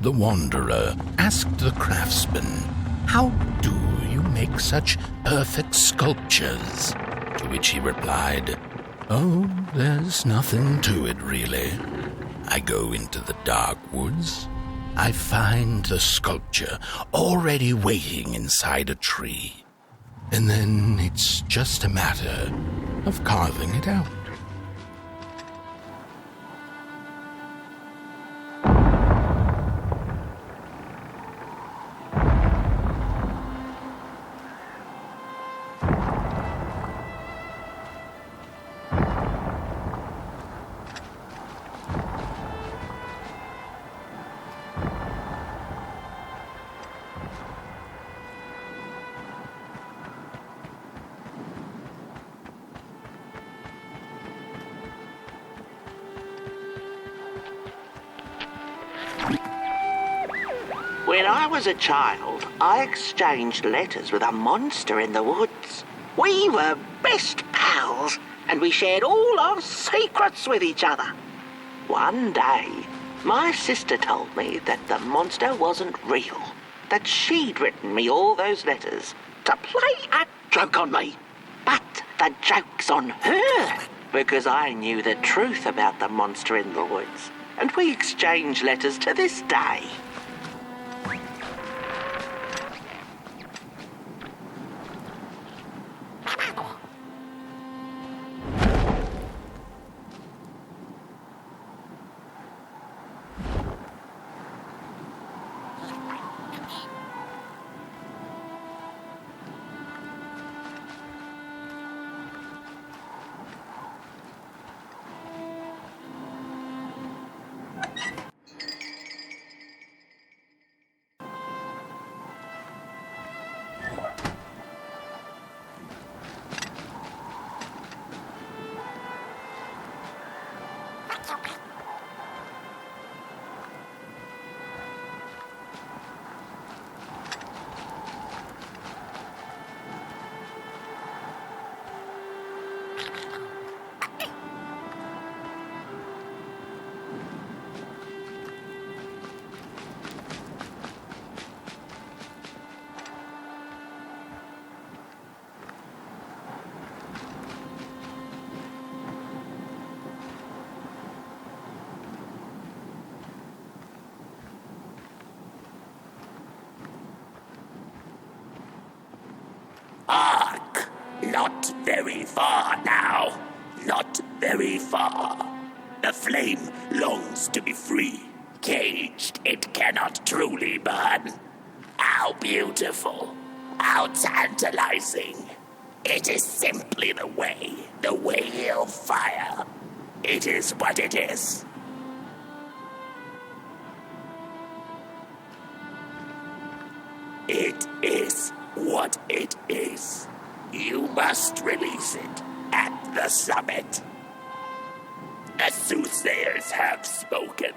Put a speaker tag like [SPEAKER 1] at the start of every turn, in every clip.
[SPEAKER 1] The wanderer asked the craftsman, "How do you make such perfect sculptures?" To which he replied, "Oh, there's nothing to it, really. I go into the dark woods. I find the sculpture already waiting inside a tree. And then it's just a matter of carving it out."
[SPEAKER 2] When I was a child, I exchanged letters with a monster in the woods. We were best pals, and we shared all our secrets with each other. One day, my sister told me that the monster wasn't real, that she'd written me all those letters to play a joke on me. But the joke's on her, because I knew the truth about the monster in the woods, and we exchange letters to this day.
[SPEAKER 3] Ark! Not very far now. Not very far. The flame longs to be free. Caged, it cannot truly burn. How beautiful. How tantalizing. It is simply the way of fire. It is what it is. It is what it is. You must release it at the summit. The soothsayers have spoken.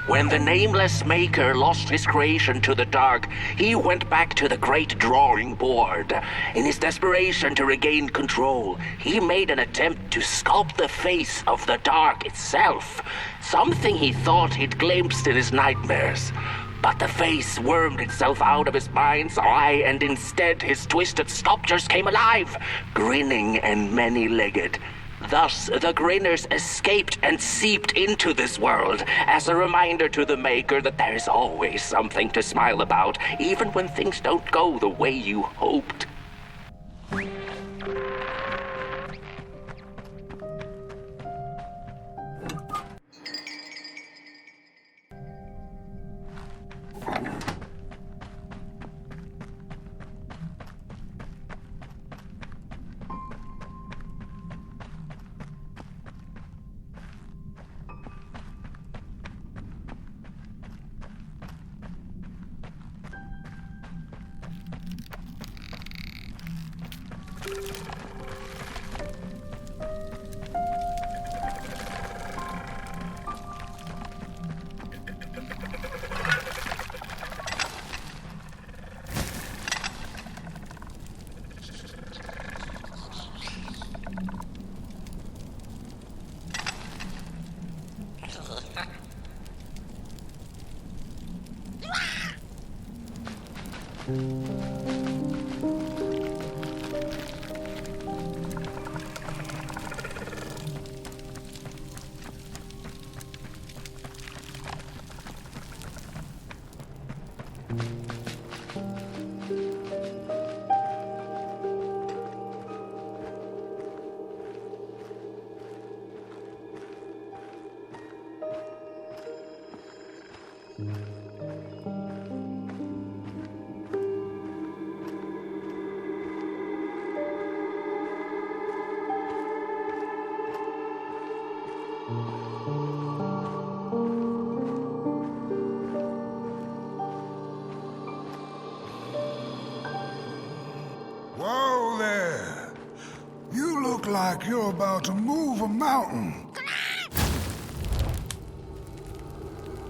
[SPEAKER 2] When the nameless maker lost his creation to the dark, he went back to the great drawing board. In his desperation to regain control, he made an attempt to sculpt the face of the dark itself, something he thought he'd glimpsed in his nightmares. But the face wormed itself out of his mind's eye, and instead his twisted sculptures came alive, grinning and many-legged. Thus, the grinners escaped and seeped into this world as a reminder to the maker that there is always something to smile about, even when things don't go the way you hoped.
[SPEAKER 4] Whoa there! You look like you're about to move a mountain.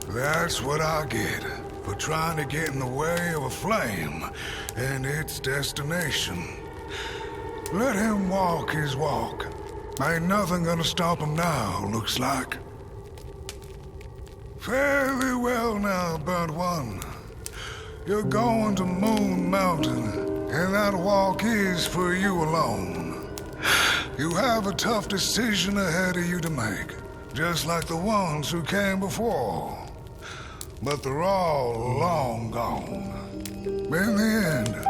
[SPEAKER 4] That's what I get for trying to get in the way of a flame and its destination. Let him walk his walk. Ain't nothing gonna stop him now, looks like. Fairly well now, burnt one. You're going to Moon Mountain, and that walk is for you alone. You have a tough decision ahead of you to make, just like the ones who came before. But they're all long gone. In the end,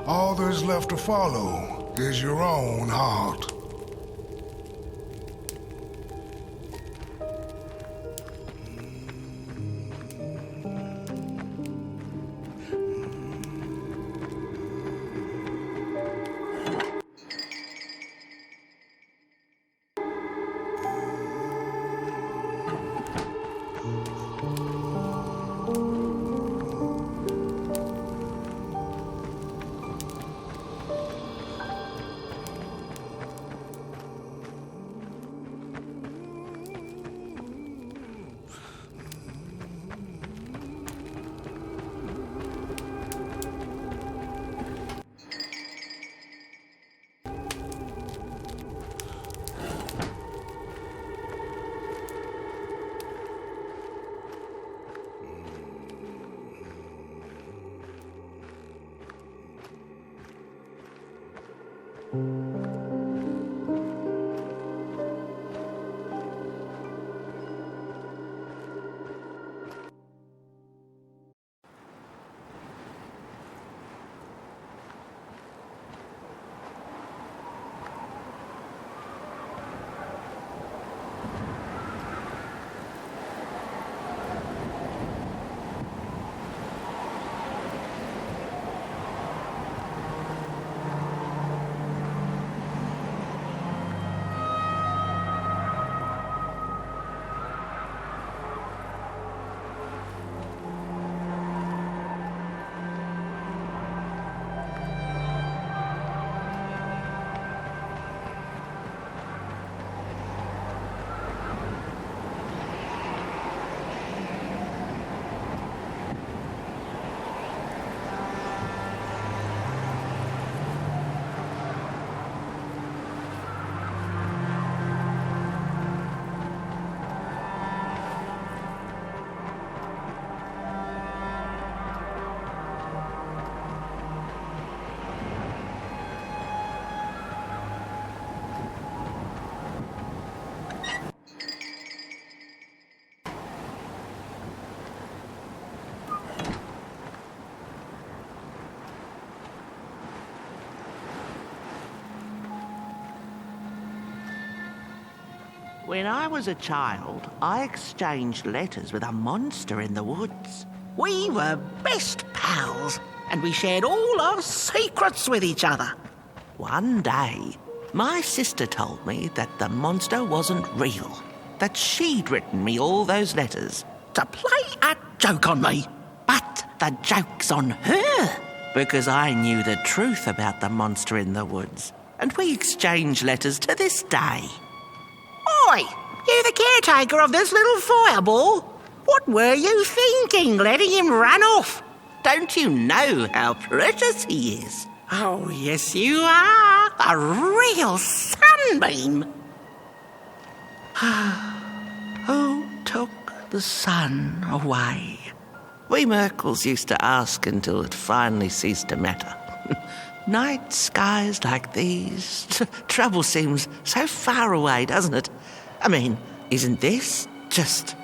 [SPEAKER 4] all there's left to follow is your own heart.
[SPEAKER 2] When I was a child, I exchanged letters with a monster in the woods. We were best pals, and we shared all our secrets with each other. One day, my sister told me that the monster wasn't real, that she'd written me all those letters to play a joke on me. But the joke's on her, because I knew the truth about the monster in the woods, and we exchange letters to this day. Oi, you the caretaker of this little fireball? What were you thinking, letting him run off? Don't you know how precious he is? Oh, yes you are. A real sunbeam. Who took the sun away? We Merkles used to ask until it finally ceased to matter. Night skies like these, trouble seems so far away, doesn't it? I mean, isn't this just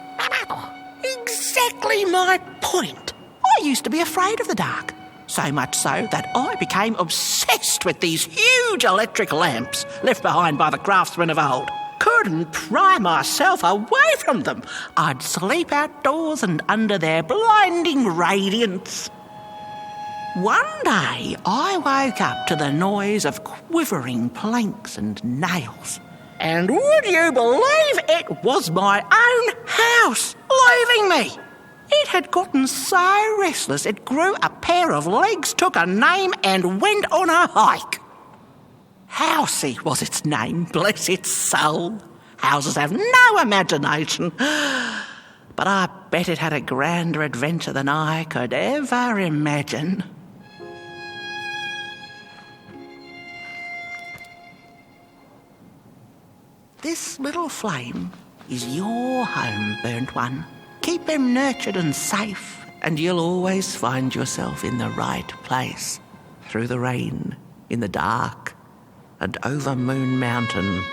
[SPEAKER 2] exactly my point? I used to be afraid of the dark, so much so that I became obsessed with these huge electric lamps left behind by the craftsmen of old. Couldn't pry myself away from them. I'd sleep outdoors and under their blinding radiance. One day, I woke up to the noise of quivering planks and nails. And would you believe it was my own house leaving me? It had gotten so restless it grew a pair of legs, took a name and went on a hike. Housey was its name, bless its soul. Houses have no imagination. But I bet it had a grander adventure than I could ever imagine. This little flame is your home, burnt one. Keep him nurtured and safe, and you'll always find yourself in the right place, through the rain, in the dark, and over Moon Mountain.